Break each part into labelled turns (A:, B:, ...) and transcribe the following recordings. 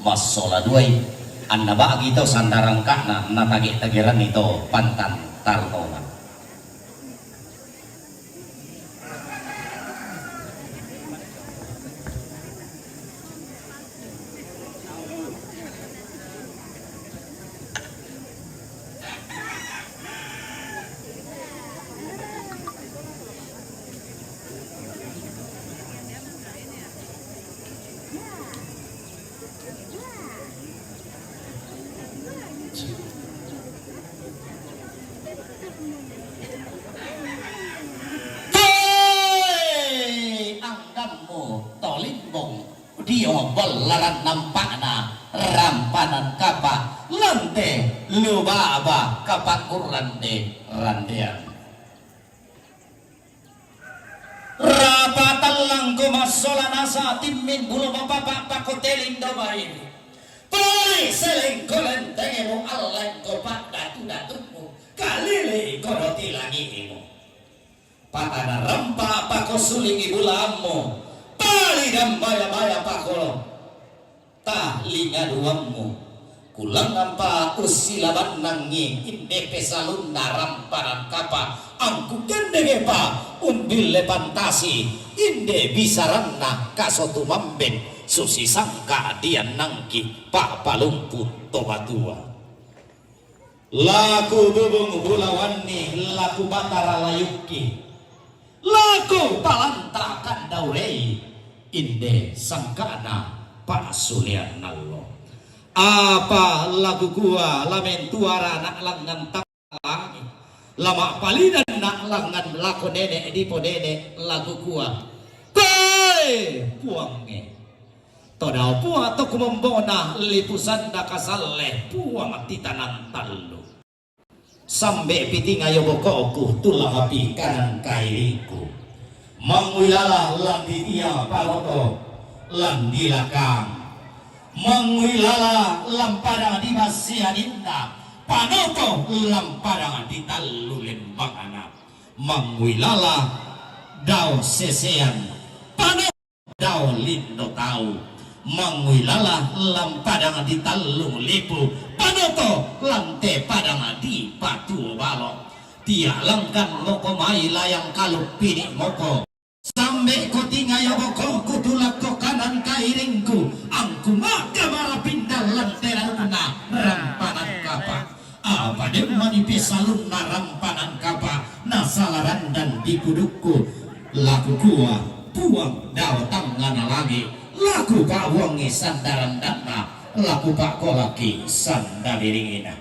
A: masola duay anda bagi ito sandarang kana natagi-tagiran ito pantan tarungan. Balaran nampakna rampanan kapa lante lubaba kapak urande randean rapatan langko masola nasa timin bulu bapak pakotelin dobain poli seleng kolentengemu aleng kopak datu-datumu kalile kodoti langimu patana rampa pakosulingi bulamu pali dan baya-baya pakolo ta linga duammu kulang nampa usilaban nangi inde pesalunda ramparan kapa angku gendege pa umbil lepantasi inde bisaranna kasotu mamben susi sangka dian nangki pak palumpu tobatua laku bubung bulawani laku batara layuki laku talanta kandaurei inde sangkana Pak Sulian nallo apa lagu gua lamen tuara nak langan talang lama palidan nak langan lako nenek di podene lagu gua puange todau puang to kumombona lipusan dakasalle puang titanan tallu sambe piting ayo bokoku tulang api kanan kairiku mangwilala landi dia paroto lam dilakang mangwilala lam padang di masianinda panoto lam padang di tallu lembang anak mangwilala daw sesean panoto daw lindo tau mangwilala lam padang di tallu lipu panoto lante padang di patu balok tia langkan moko mai layang kalup pinik moko sampai ko tingaya boko kutulak ko kanan kairingku angku maka marapindal lanterana rampanan kapa apa demani pesalun na rampanan kapa nasalaran dan dikudukku laku gua puang daw tangan lagi laku pak wangi sandaran dana laku pak kolaki sandaliringina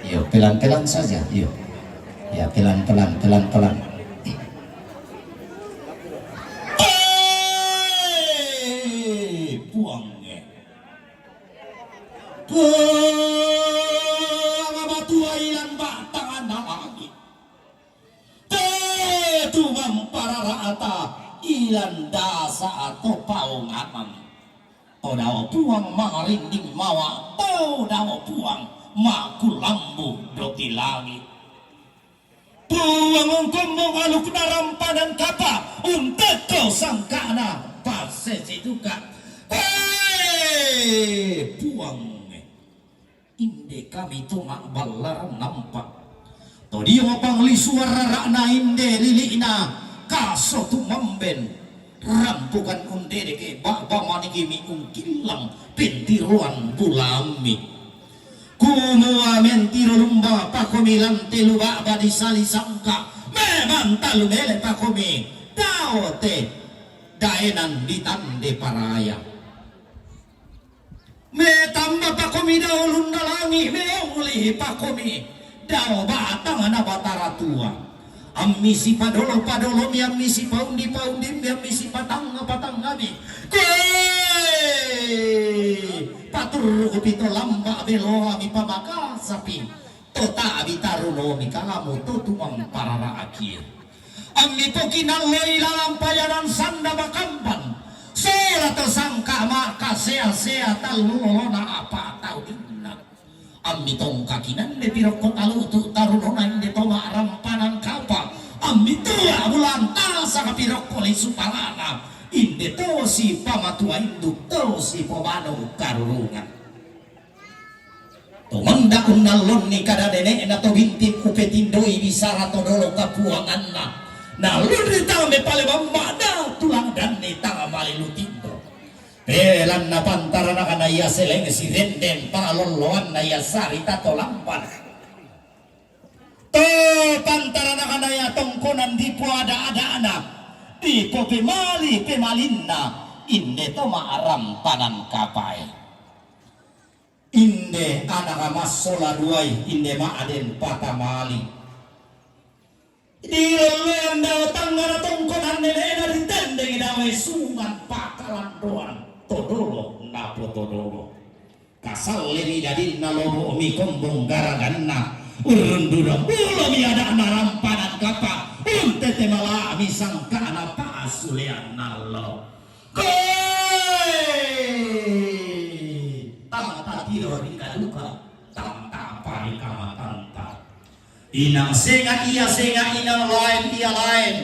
A: yuk pelan-pelan saja yuk ya pelan-pelan puangnya tua ilan batangan lagi tuang para rata ilan dasa atau paungaman todao puang marinding mawa todao puang makulambu doti langit puang ungkumu waluk narampanan kapa untuk kau sangkana pasesi juga puang inde kami tumak balaran nampak todi wapang li suara rakna inde lilina kasotu mamben rampukan unde deke baba manigimi ungkilang pentiruan bulami kumua mentiro lumba pakomilan telu baba di sali sangka memang talu mele pakomi daote daenan ditande paraya me tamba pakomi dao lunda langi me uli pakomi dao batang ana batara tua amisi padolo mi amisi paundi mi amisi patang mi patur upito lamba belo ami pamaka sapi tota abitaruno mi kalamu tutumang parara akhir ami pokinaloi lalang payaran sanda bakampan sela tersangka maka sea talulona apa tau dinna ami tong kakinan de piroko talu tu tarunona inde toma rampanan kapa ami tua bulan tasa piroko li supalana inde to si pamatua induk to si pamano karungan to manda unalon ni kada dene na to bintik upetindoi bisara to dolo kapuangan na ludi tambe pale bambada tulang dan ni tanga mali lutindo pelan na pantara na kanaya seleng si renden paloloan na ya sarita to lampan to pantara na kanaya tongkonan di po ada anak di po pemalinna inde to maaram panan kapai inde anak masola duai inde maaden patamali di lelenda tanggara tongkonan nene ditendeng damai sungan pakalan doan todolo napo todolo kasal leni dadin nalobo mi kombong garaganna urun durang bulo mi ada narampanan kapa tete mala mi sangkana pasulean nalo tangta tiro di kaduka tangta pari kamatanta inang senga iya senga inang lain iya lain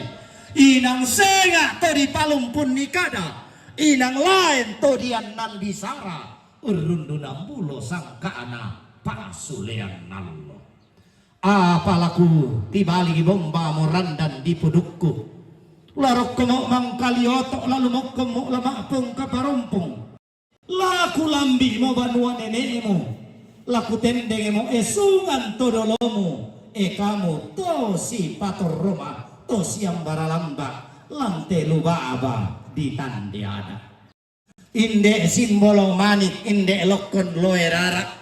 A: inang senga to di palumpun nikada inang lain to dian nan bisara urundunang bulo sangkana pasulean nallo apalaku tibali bomba morandan di pudukku larok kemok mangkalioto lalu mok kemok lemak pung kaparompong laku lambi mo banua nenekmu laku tendengemu esungan todolomu kamu to si pator Roma to siang baralamba lante lubaba di tandiana inde simbolo manit inde lokon loerara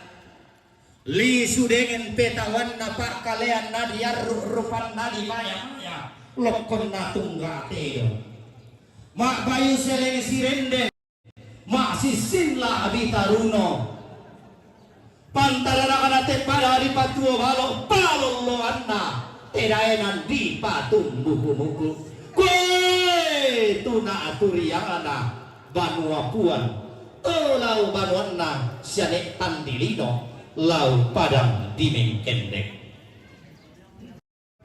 A: li sudengen petawan na pak kalean na diar rupan na di maya lokon na tungga teo mak bayu seleng sirende mak sisinla abitaruno pantarana kana pada di patuo balo palolo anna tedaenan di patung buku-buku kue tuna aturiana banua puan lau banuanna sianek tandilino lau padang dimeng kendek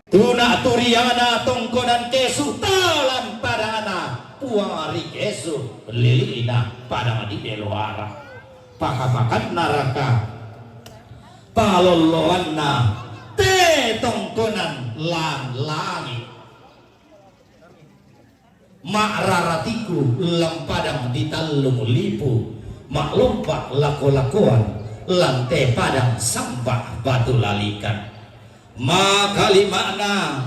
A: tuna aturiana tongkonan kesu talan padana puang kesu lilina padang di beloara pakapakan naraka paloloanna te tongkonan lan langit mak raratiku lampadang ditalung lipu mak lompak lako-lakoan lante padang sambah batu lalikan makali makna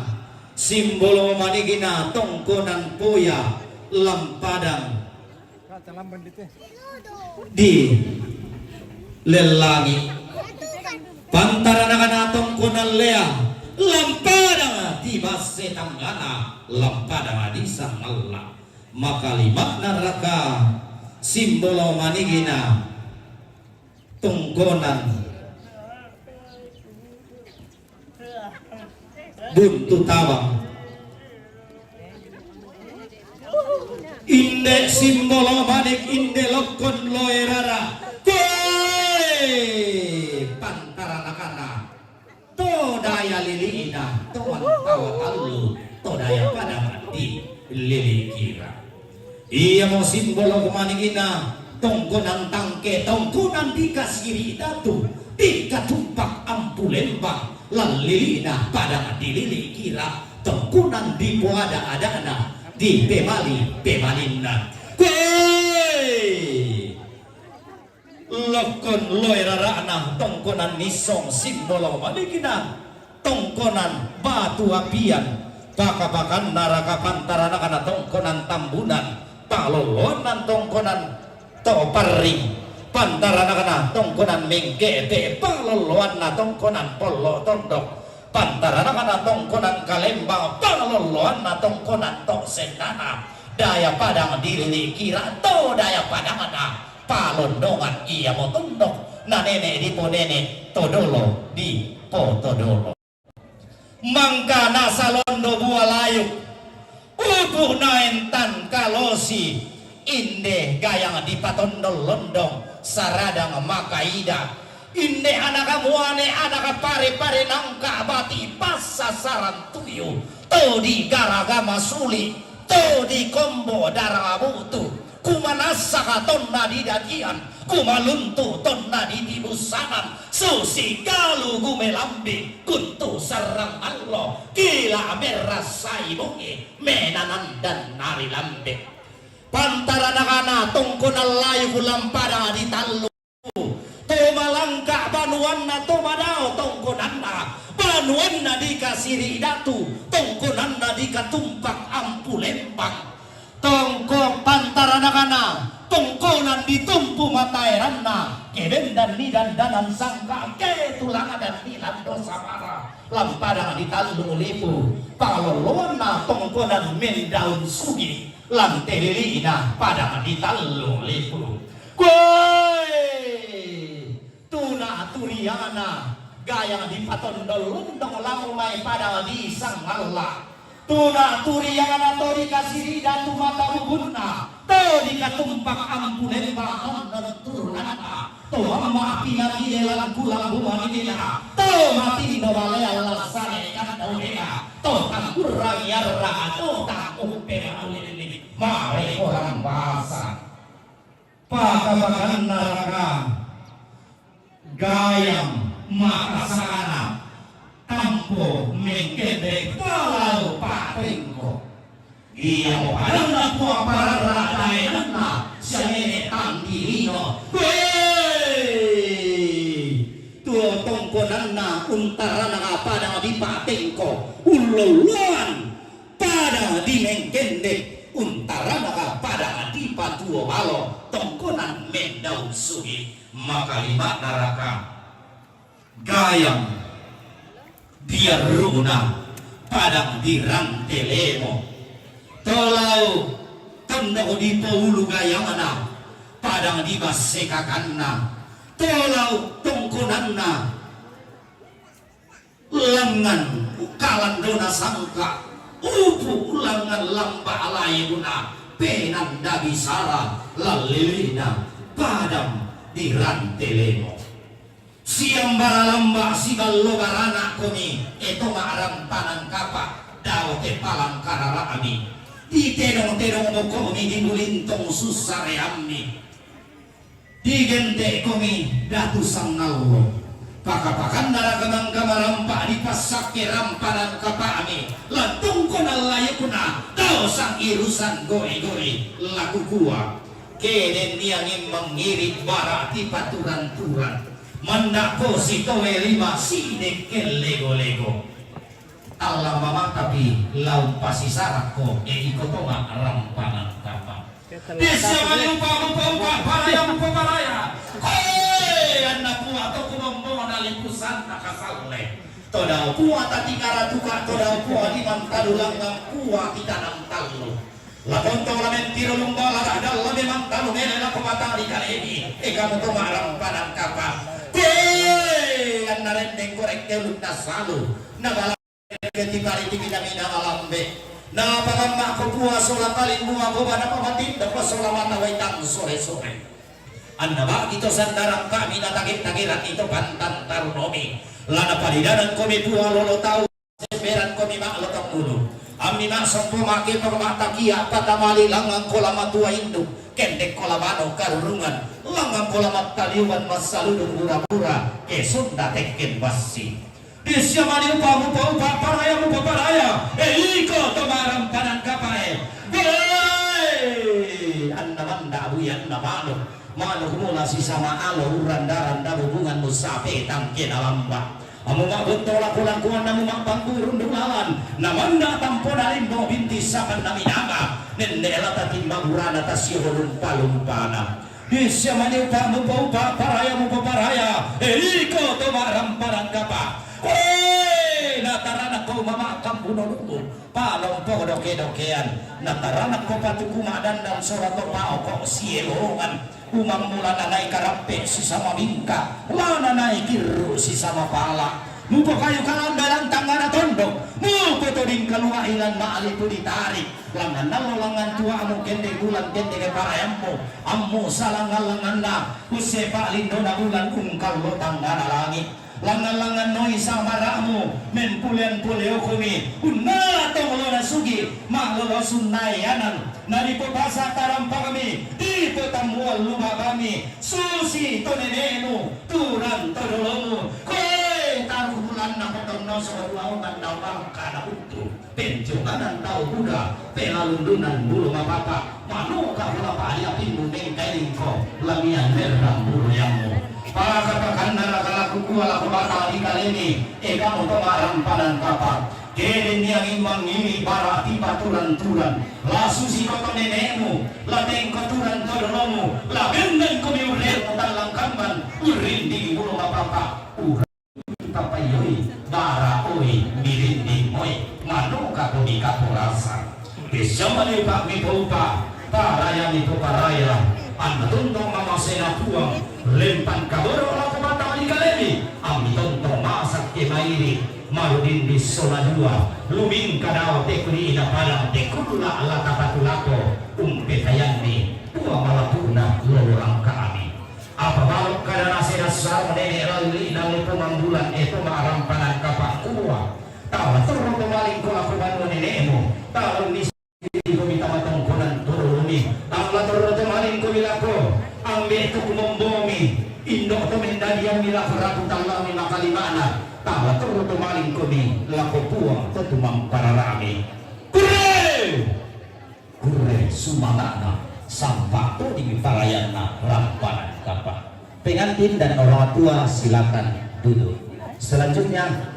A: simbolo manigina tongkonan poya lampadang di lelangi pantaran akan tongkonan lea lampadang di base tanggana lampadang di sangalla makali makna raka simbolo manigina tongkonan buntu tawang inde simbolo manik inde lokon loerara pantaran akana to daya lilina to tawa talu to daya padang di lili kira iya mo simbolo kumaningina tongkonan tangke tongkonan dikasiri datu dikatumpak ampulembang lalilina padang di lili kira tongkonan di buada adana di pemalinna lokon loirarana tongkonan nisong simbolo maligina tongkonan batu apian bakabakan naraka pantarana kana tongkonan tambunan talolonan tongkonan toparing pantarana kana tongkonan mengkete paloloan na tongkonan polo tondok pantarana kana tongkonan kalembang paloloan na tongkonan tok sendana daya padang diri kira to daya padang na palondongan iya mo tundok na nene di po nene todolo di po todolo mangka nasa londo bualayuk upo na entan kalosi inde gayang di patondol londong saradang makaida inde anak muane anak pare-pare nangka bati pasasaran tuyo to di garagama suli to di kombo daramu tu kumanasa tonna di dagian kumaluntu tonna di tibusanan susi galu gumelambi kuntu sarang Allah gila merasai bungi menanan dan nari lambe pantara nakana tongkon alay hulam pada di talu Tomalangka banuanna tomadao tongkonanna banuanna dikasiri datu tongkonanna dikatumpak ampu lempang tongko pantaranakana tongkonan ditumpu matairanna keben dan nidandanan sangka ke tulang dan nilan dosa marah lampada ditalung lipu paloloana tongkonan mendaun sugi lantelilina pada ditalung lipu tuna turiana gayang di patondol lundong lamai pada di sang Allah tuna turiana to dikasih datu mata hubunna to dikatumpak ampunen bahan dan turunana to amma api lagi dalam pulang rumah ini to mati no balai Allah sare kan dauhena to kurang yarra to tak upera ini mare orang bahasa pakabakan neraka gayam makasana tampo mengkede kalau patengko iya mo parang po para radaena siya tangilino tuo tongkonan na untara na pada di patengko ululuan pada di mengkede untara na pada di patuo balo tongkonan mendaun sugi maka lima neraka gayam dia runa padang dirantelemo tolau tanda di paulu gayamana padang di basekakanna tolau tongkonanna lengan kalan dona sangka upu ulangan lamba alayuna penanda bisara lalilina padang dirantelemo siang baralamba sigallo barana komi eto maaram panang kapa dao te palang karara ami di terong-terong mo komi di bulintong susare amni di gente komi datu sangallo pakapakan naragamang kamarampa di pasak kerampanan kapa ami lantung ko nalayakuna dao sang irusan goe-goe laku kuwa keden niangin mengirit bara di paturan-turan mandako si towe lima sinek lego-lego Allah mama tapi lau pasi sarako ikotoma rampanan kapa desa malupa paraya anak puat to kumamona lipusan nakasalle todau puat tatikara tuka todau puat di mantadulang puat kita nang talu lakon to lamen tiro lumbala ada memang talu nela pemata di kali ini kamu to marang padang kapa anaren deng korek keluk nasalu nabala ketibari timinamina alambe na pamama ko puwa sola paling bunga ko bana pamatin dapat sola mata waitang sore-sore annaba kita sandarang kami natagit-tagiran itu pantan tarunomi lana padidanan komi puwa lolo tahu seberan komi mak lotong dulu Ami na sampo make pagmata kia patamali langang kolama tua induk kendek kolamano karurungan langang kolamat taliwan masaludung pura-pura kesunda tekken basi disya mani upa paraya iko tomaram panan kapae anda manda abuyan na mano kumula si sama alo randa hubungan musape tangke alamba amu mak bentola pulang kuan namu mak pangkurun dulalan namanda tampo dalimbo binti saban naminaga nendela tatimba urana tasihurun palumpana disya mani upa paraya iko tomaram panan kapa nataranak ko mamakam punoluku palong po doke-dokean nataranak ko patukuma dan surat pao ko sielongan umang mula nanay karape si sama bingka la nanay kiru si sama pala mupo kayo kalambalang tangana tondok mupo to ding kaluailan maalipo ditarik langan nalolangan tua mo kende bulan kende ke parayammo ammo salangalangan na use pa lindo na bulan kung kalotang na langit langan-langan noi samaramu men pulian-pulio kumi unna tongolona sugi maglolo sunnayanan nari pepasa tarampa kami di petamual lumah kami susi tonenenu turan todolomu koi taruh bulan na potongno seorang dalam kana utuh penjunganan tau buda pelalundunan bulu mapapa manu kahula ya pindu mengkailingko lamian merah bulu yamu para katakan nara kuku ala kubata di kalemi eka untuk marampanan kapak keren yang imang ini para tiba turan-turan la susi koto nenekmu la teng koturan todolomu la benden kumiuremu dalam kamban urindi bulu mapapa tapayoi bara oi mirindi moi manu kakuni kapurasa kesamali pak mipopa paraya mipoparaya anatuntong mamasena puang lempan kaboro la kubata di kalemi amitontong masak kemairi marudin di sola dua luming kadao tekuni ina palang tekula ala kapatulako umpetayani tua malapuna lorang kami apa balok kada nasira sar menene rali nang pemanggulan itu marampanan kapak kuwa tawa turun kemaling ko aku banu nenemu tawa ni ko minta matongkonan turuni tawa turun kemaling ko bilako ambe itu kumombomi indo to mendalian mila ratu talami makalimana tawa turun kemaling ko ni lako puang tetumang pararami kure sumangana sampah tuh di parayana rampanan kapal. Pengantin dan orang tua silakan duduk. Selanjutnya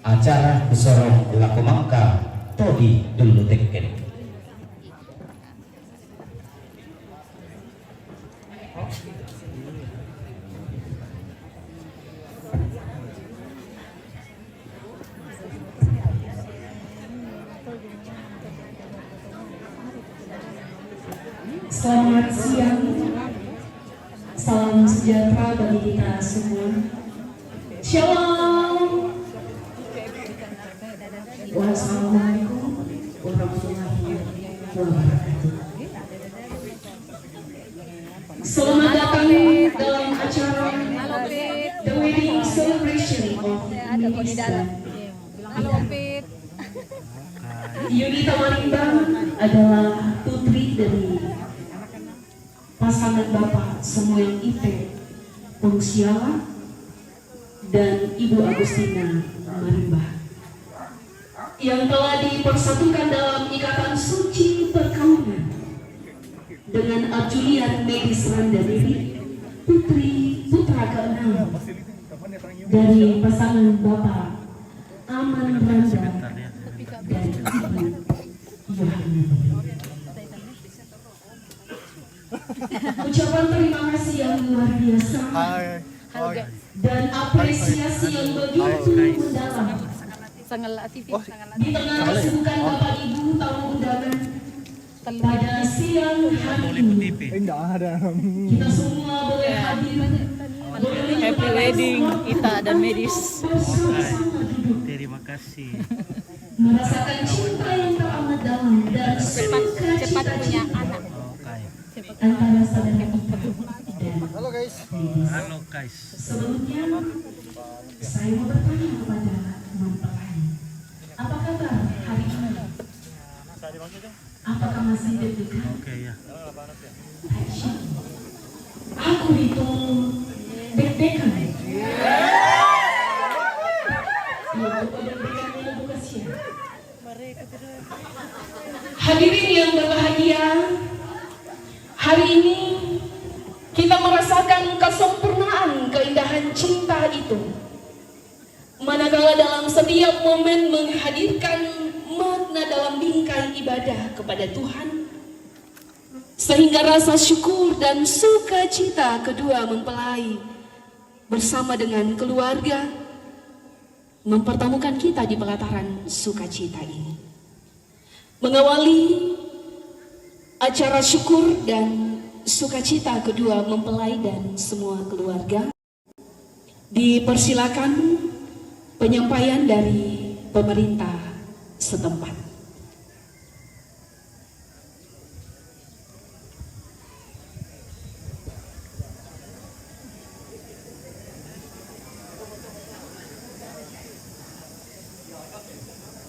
A: acara besorong lakomangka todi dulu teken.
B: Selamat siang, salam sejahtera bagi kita semua. Shalom. Wassalamualaikum warahmatullahi wabarakatuh. Selamat datang dalam acara The Wedding Celebration of Nisa. Yunita Marimbang adalah putri dari pasangan Bapak Samuel Ite Pongsiala dan Ibu Agustina Marimba yang telah dipersatukan dalam ikatan suci perkawinan dengan Arjulian Medis Randa Dewi putri putra ke-6 dari pasangan Bapak Aman Randa dan Ibu Yohana. Ucapan terima kasih yang luar biasa dan apresiasi yang begitu mendalam di tengah kesibukan Bapak Ibu tamu undangan pada siang hari ini. Kita semua boleh hadir,
C: Happy wedding Ita dan Medis.
B: bersama-sama duduk,
C: Terima kasih.
B: merasakan cinta yang teramat dalam dan
D: cepat punya anak.
B: antara saudara kita dan
C: Halo guys.
B: sebelumnya saya mau bertanya kepada mempelai, apa kabar hari ini? Apakah masih deg-degan?
C: Oke ya.
B: Aisyah, aku itu deg-degan. Ya, kok deg-degannya bukan siapa? Hadirin yang berbahagia, hari ini kita merasakan kesempurnaan keindahan cinta itu. Manakala dalam setiap momen menghadirkan makna dalam bingkai ibadah kepada Tuhan, sehingga rasa syukur dan sukacita kedua mempelai bersama dengan keluarga mempertemukan kita di pelataran sukacita ini. Mengawali acara syukur dan sukacita kedua mempelai dan semua keluarga, dipersilakan penyampaian dari pemerintah setempat.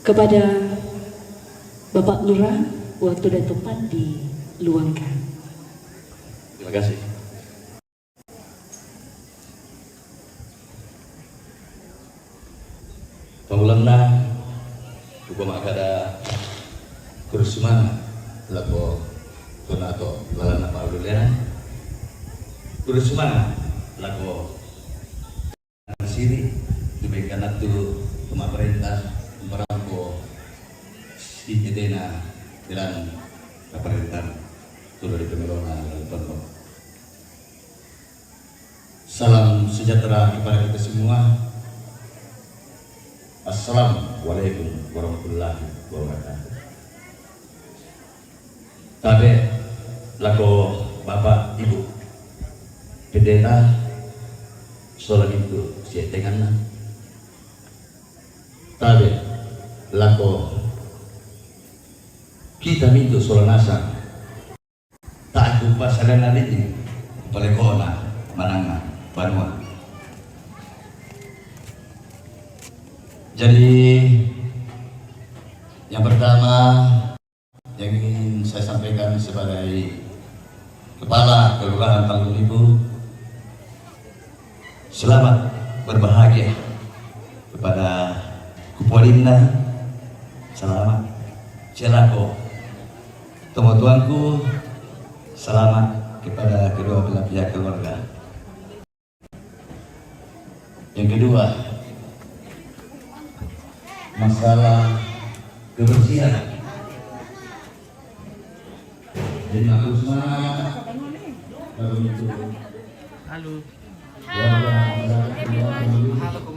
B: Kepada Bapak Lurah, waktu dan tempat diluangkan.
E: Terima kasih. Pangulangna hukum akada kursuman lapo tonato lalana paululena kursuman lapo siri diberikan tu pemerintah merampo si jedena dalam pemerintahan turun di pemerintah dan pemerintah. Salam sejahtera kepada kita semua. Assalamualaikum warahmatullahi wabarakatuh. Tabe lako Bapak Ibu Pendeta soal itu sietengan. Tabe lako kita mintu soal nasa tak jumpa salana ini pelekona mananga banua. Jadi yang pertama yang ingin saya sampaikan sebagai Kepala Kelurahan Tallulibu, selamat berbahagia kepada Kupolinda, selamat Celako, temu tuanku, selamat kepada kedua belah pihak keluarga. Yang kedua, masalah kebersihan. Jadi aku semangat kalau itu.
C: Halo.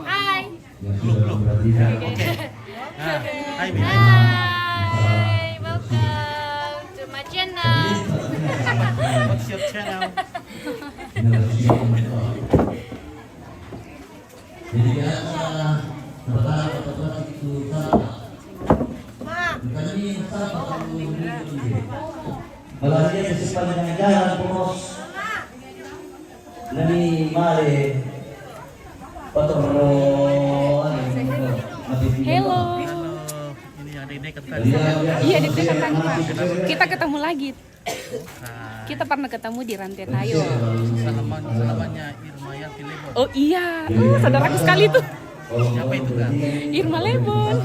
D: Hai.
E: Yang sudah memperhatikan.
C: Hai.
D: Hi, welcome to my channel.
C: What's your channel?
E: Jadi biasa pertama itu sama. Bukan ini sama kalau melalui sepanjang jalan pos. Nani mare potong
D: Hello.
C: Ini yang dekat tadi.
D: Iya, dekat tadi Pak. Kita ketemu lagi. Kita pernah ketemu di Rantai Tayo.
C: Namanya Irma Yati Lebon.
D: Oh iya, saudaraku sekali tuh.
C: Siapa itu kan?
D: Irma Lebon.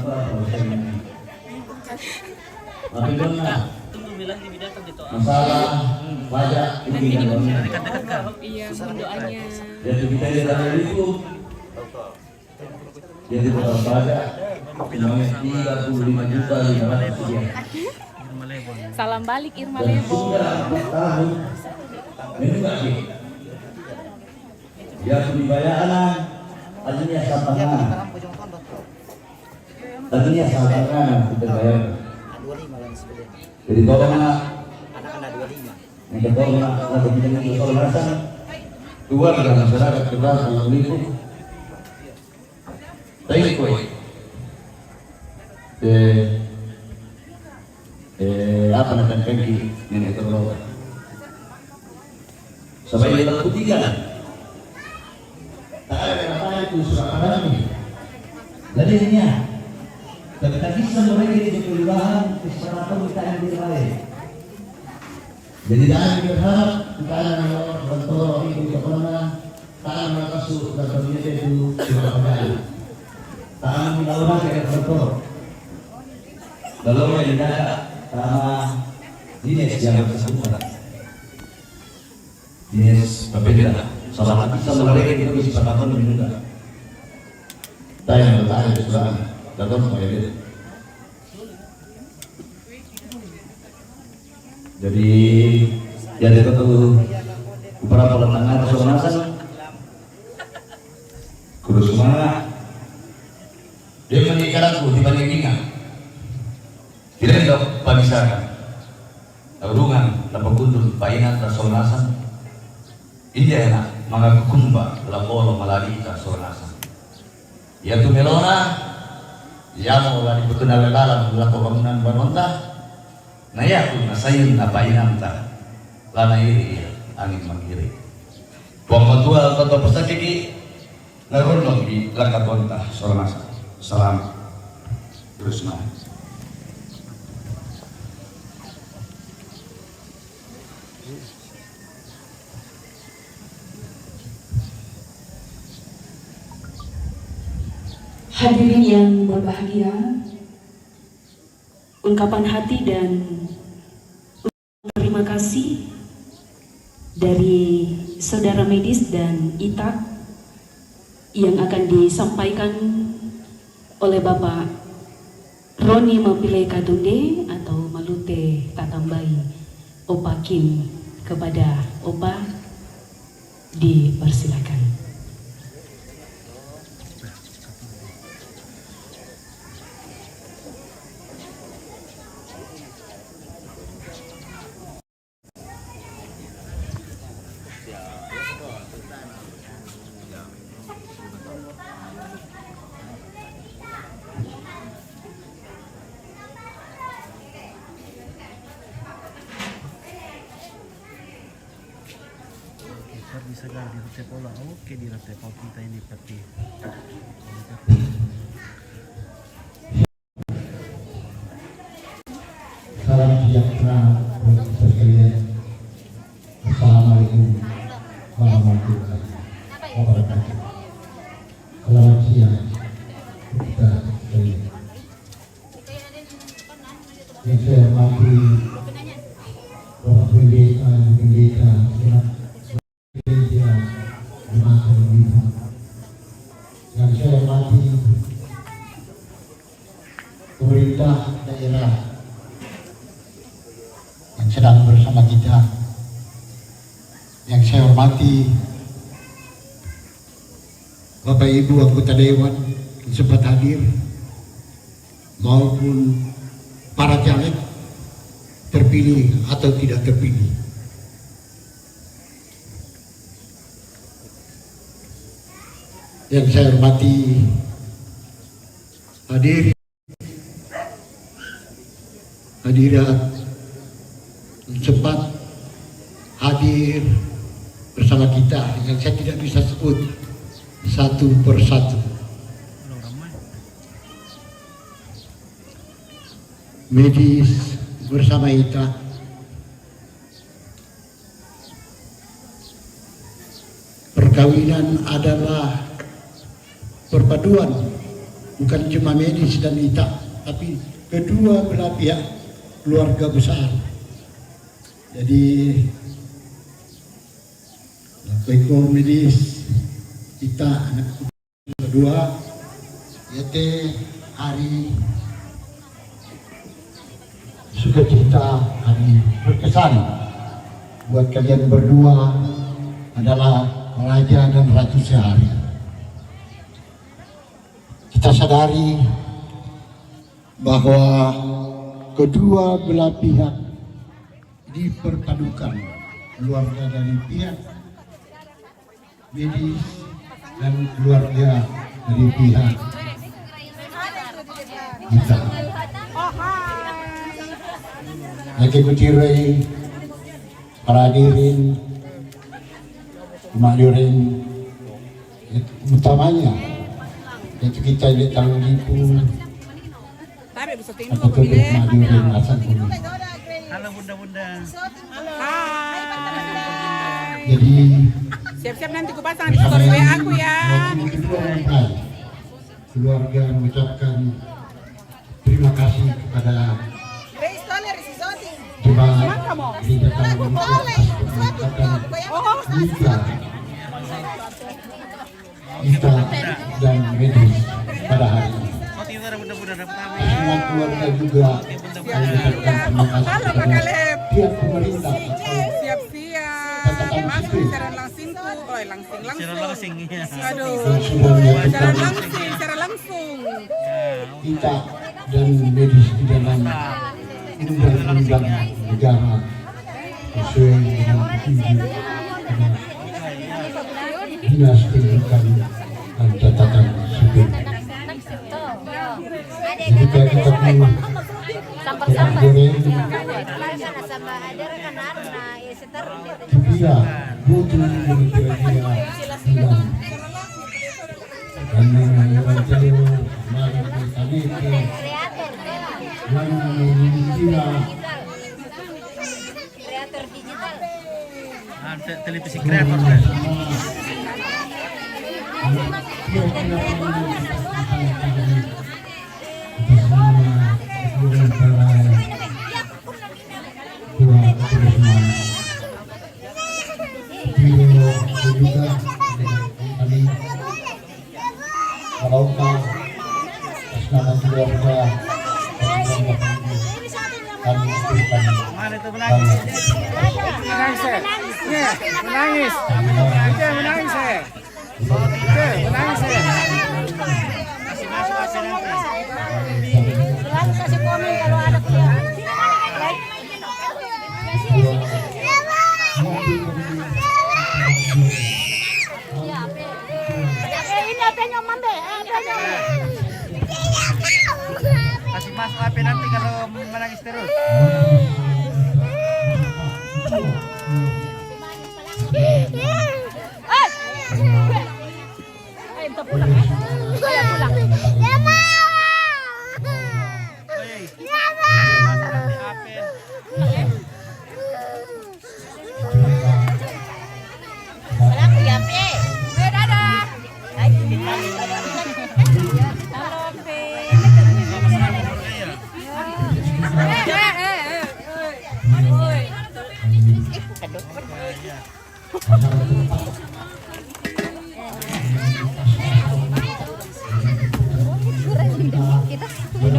C: Tunggu bilang di datang di toa.
E: masalah pajak ini
C: Dekat-dekat kan?
D: Iya, mohon doanya.
E: jadi kita dari itu jadi total pajak namanya 35 juta 500 rupiah.
C: Irma Lebon.
D: Salam balik Irma
E: Dan
D: Lebon.
E: sudah 4 tahun ini enggak sih ya pembayaran artinya satangan artinya satangan kita bayar jadi tolonglah yang kedua nanti kita menginformasikan keluarga masyarakat kita kalau itu baik apa namanya kaki nenek terlalu sampai di lalu tiga tak ada apa itu surat ini ladanya tapi tak bisa mereka di kelurahan kesempatan kita yang dilakukan jadi jangan berharap kita yang bertolak itu kemana tangan makasih dan ternyata itu sudah kembali tangan melawan kayak bertolak lalu yang tidak sama dinas yang bersangkutan dinas berbeda salah satu sama mereka itu bisa berapa juga saya yang bertanya di sebelah datang saya itu jadi itu beberapa lengangan kesonasan kurus semangat dia menikah aku dibanding ingat tidak ada pamisakan urungan dapat kundur painan kesonasan ini enak mengakumba lapolo malarita kesonasan yaitu melona yang mulai diperkenal dalam melakukan bangunan baronta nah ya aku nasayin napainan ta lana iri angin mangiri pembantuan atau persakiki narulong di langkah bonta sornasa salam
F: Rusma.
B: Hadirin yang berbahagia, ungkapan hati dan terima kasih dari saudara medis dan ITA yang akan disampaikan oleh Bapak Roni Mapile Kadunde atau Malute Tatambai Opa Kim kepada Opa, dipersilakan.
G: Bisa gak di rute pola? Oke, di rute pola kita ini peti.
E: Salam sejahtera buat kita sekalian. Assalamualaikum warahmatullahi wabarakatuh. Selamat siang kita sekalian. Yang saya hormati Bapak Pendeta, yang saya hormati pemerintah daerah yang sedang bersama kita, yang saya hormati Bapak Ibu anggota Dewan yang sempat hadir, maupun para caleg terpilih atau tidak terpilih. Yang saya hormati hadirat sempat hadir bersama kita, yang saya tidak bisa sebut satu persatu. Medis bersama kita, perkawinan adalah perpaduan bukan cuma medis dan ITA, tapi kedua belah pihak keluarga besar. Jadi Assalamualaikum medis ITA anak kedua, yaitu hari sukacita, hari berkesan buat kalian berdua adalah raja dan ratu sehari. Kita sadari bahwa kedua belah pihak diperpadukan, keluarga dari pihak medis dan keluarga dari pihak kita. Lagi kutirai para hadirin, hadirin utamanya itu kita lihat tanggung lipu atau tutup hadirin asal kuning.
G: Halo bunda-bunda.
E: Jadi
C: Siap-siap nanti ku pasang di story WA aku ya.
E: Keluarga mengucapkan terima kasih kepada jemaat gereja Tanggung kita dan medis pada hari ini. Semua keluarga juga mengucapkan terima kasih kepada pihak pemerintah.
C: Siap-siap. Langsung secara langsung Aduh. Secara langsung.
E: Kita dan medis di dalam undang-undang negara sesuai dengan petunjuk Dinas Pendidikan dan Catatan Sipil. Jika kita pun Kibia butuh menjadi hilang dan mengenai mari kami yang Cina
F: Kreator digital.
G: Televisi kreator kan. Mana itu menangis? Menangis saya. Menangis. Itu menangis saya. Menangis saya. Kasih masuk apa nanti?
F: Selalu kasih komen kalau ada kuliah. Like. Ini apanya mambe?
G: Kasih masuk apa nanti kalau menangis terus?
F: Kita pulang ya. Saya pulang. Pulang ya, Pe. Dadah. Halo, Pe.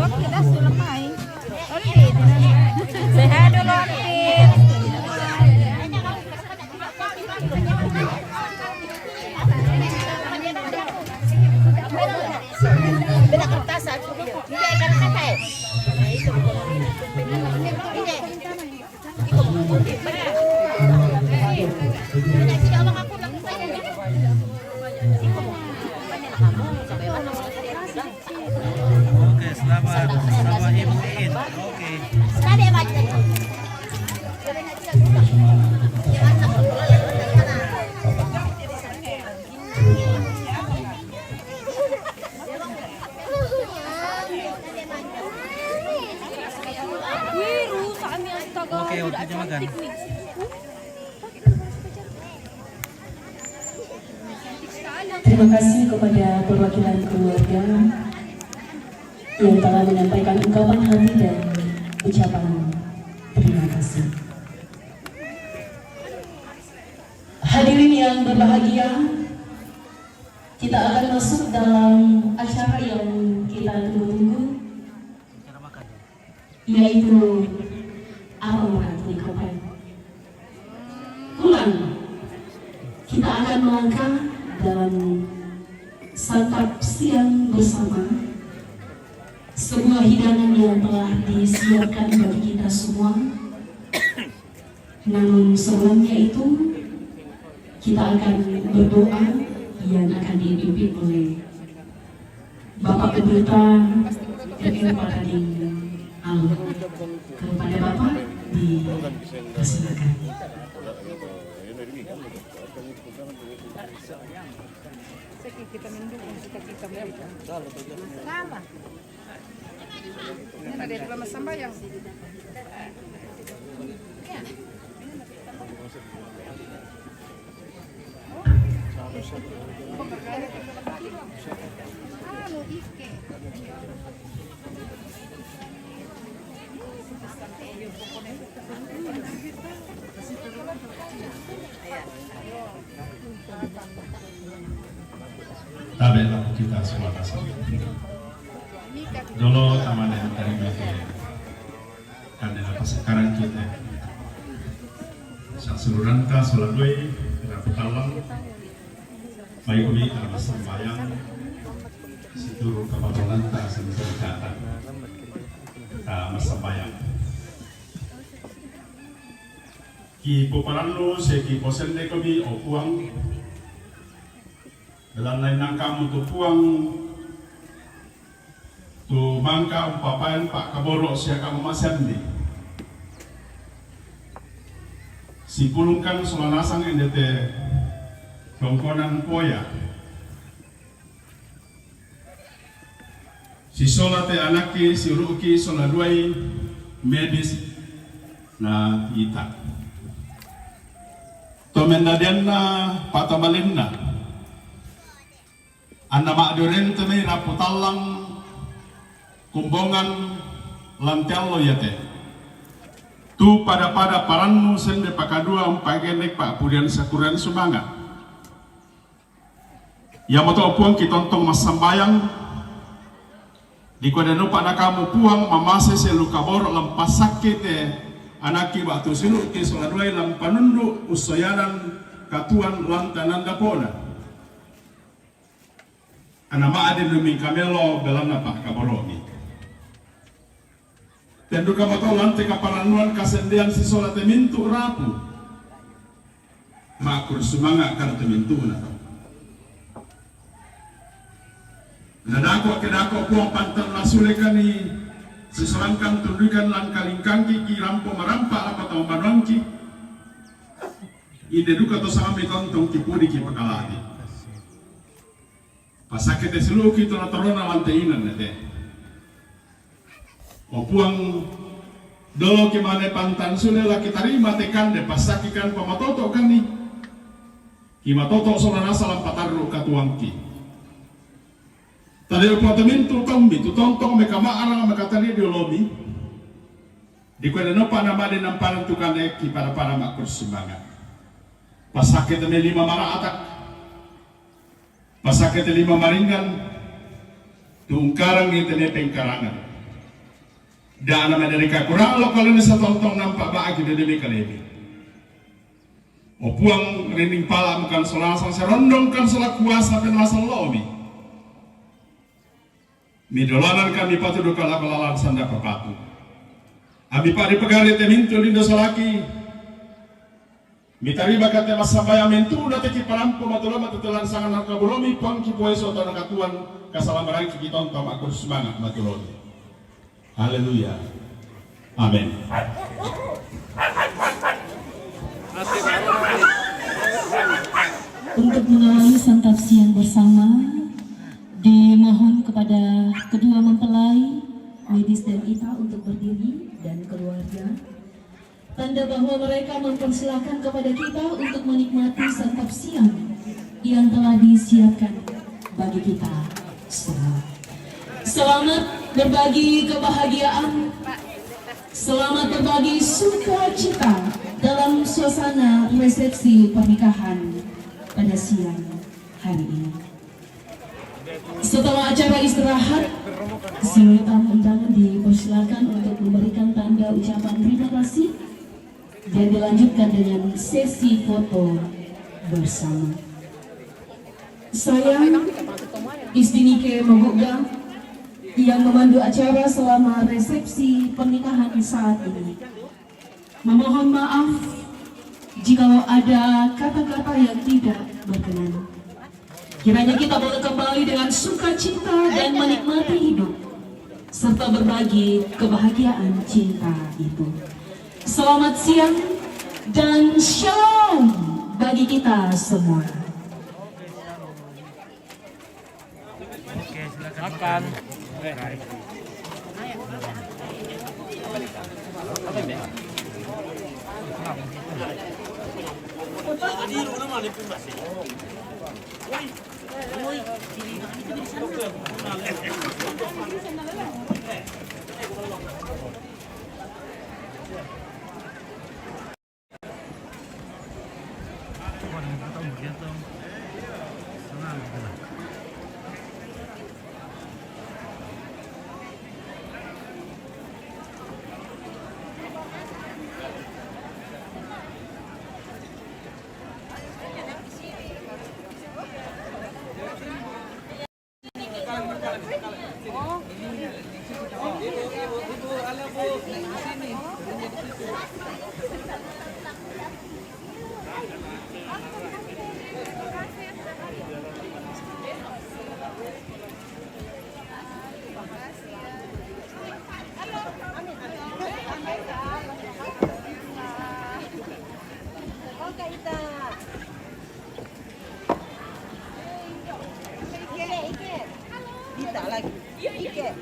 F: Kita sudah main. Sehat dulu, Otin. Beda kertasan. Dia ikan apa ya?
G: Oke, selamat Ibu Iin. Oke. Oke, waktunya makan.
B: Terima kasih kepada perwakilan keluarga yang telah menyampaikan ungkapan hati dan ucapan terima kasih. Hadirin yang berbahagia, kita akan masuk dalam acara yang kita tunggu-tunggu, yaitu Aromat Nikopan. Ulang, kita akan melangkah dalam santap siang bersama, sebuah hidangan yang telah disiapkan bagi kita semua. Namun sebelumnya itu kita akan berdoa yang akan dipimpin oleh Bapak Pendeta R.R. Pakading Allah. Kepada Bapak dipersilakan.
D: Kita mendukung kita mendukung. Kenapa? Ini ada di lama sambayang.
H: Tabela kita semua kasih. Dulu taman yang terima karena apa sekarang kita saluran ka suladui rapi talang baik kami karena sembahyang situru kapadolan ta sensor kata ta masambayang ki poparano se ki posende kami opuang dalam lain nangka untuk puang tu mangka umpapayan pak kaborok siya kamamasyan di si pulungkan sulanasang endete tongkonan poya Si sola te anaki, si uruki, sola duai, medis, na ita. Tomendadianna patamalinna. Anda makduren teme raputalang kumbongan lantiallo yate. Tu pada paranmu sende pakadua umpagenek pak pudian sakuran sumanga. Ya moto puang kitontong masambayang di kodeno pada kamu puang mamase selukabor lempas sakit anaki waktu silu ki soladwai lampanundu usoyanan katuan lantanan dapona. Anama ade demi kamelo belana pak kaboromi. Tendu kabato lante kaparanuan kasendian si solat mintu rapu. Makur sumanga kan temintu na. Nadako kedako puang pantan lasulekani seselangkan tundukan langkalingkang kiki rampo marampa apa tau manongki. Ide duka to sama mitontong kipuri ki pakaladi. Pasakete seluruh kita na torona lanteinan nete. Opuang dolo kimane pantan sule laki tarima tekande pasakikan pamatoto kan ni. Kimatoto solana salam pataru katuangki. Tadi opuang tombi tu tontong mekama arang mekatani diolomi. Di kodeno pa nama de namparan tukane ki para makur semangat. Pasakete me 5 mara atak. Pasakete 5 maringan. Tungkarang itene pengkarangan. Dan Amerika kurang lo kalau nisa tontong nampak bagi demi kalebi. Opuang rening pala bukan solasang serondong kan solat kuasa penasal lomi. Midolanan kami patu do kala balalan sanda papatu. Abi padi pegale temintu lindo salaki. Mitari bakate masabaya mentu nate ki parampo matulama tutulan sangan nakabulomi pang ki poeso to nakatuan kasalamarang ki tonton makur semangat matulomi. Haleluya. Amin.
B: Untuk mengawali santap siang bersama, dimohon kepada kedua mempelai, medis dan Ita untuk berdiri dan keluarga. Tanda bahwa mereka mempersilahkan kepada kita untuk menikmati santap siang yang telah disiapkan bagi kita semua. Selamat berbagi kebahagiaan, selamat berbagi sukacita dalam suasana resepsi pernikahan pada siang hari ini. Setelah acara istirahat, seluruh tamu undangan dipersilakan untuk memberikan tanda ucapan terima kasih dan dilanjutkan dengan sesi foto bersama. Saya Istinike Moguga yang memandu acara selama resepsi pernikahan saat ini. Memohon maaf jikalau ada kata-kata yang tidak berkenan. Kiranya kita boleh kembali dengan sukacita dan menikmati hidup serta berbagi kebahagiaan cinta itu. Selamat siang dan shalom bagi kita semua.
G: Oke, silakan makan.
F: Dita lagi. Ike.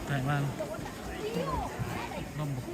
G: Taiwan. Lombok.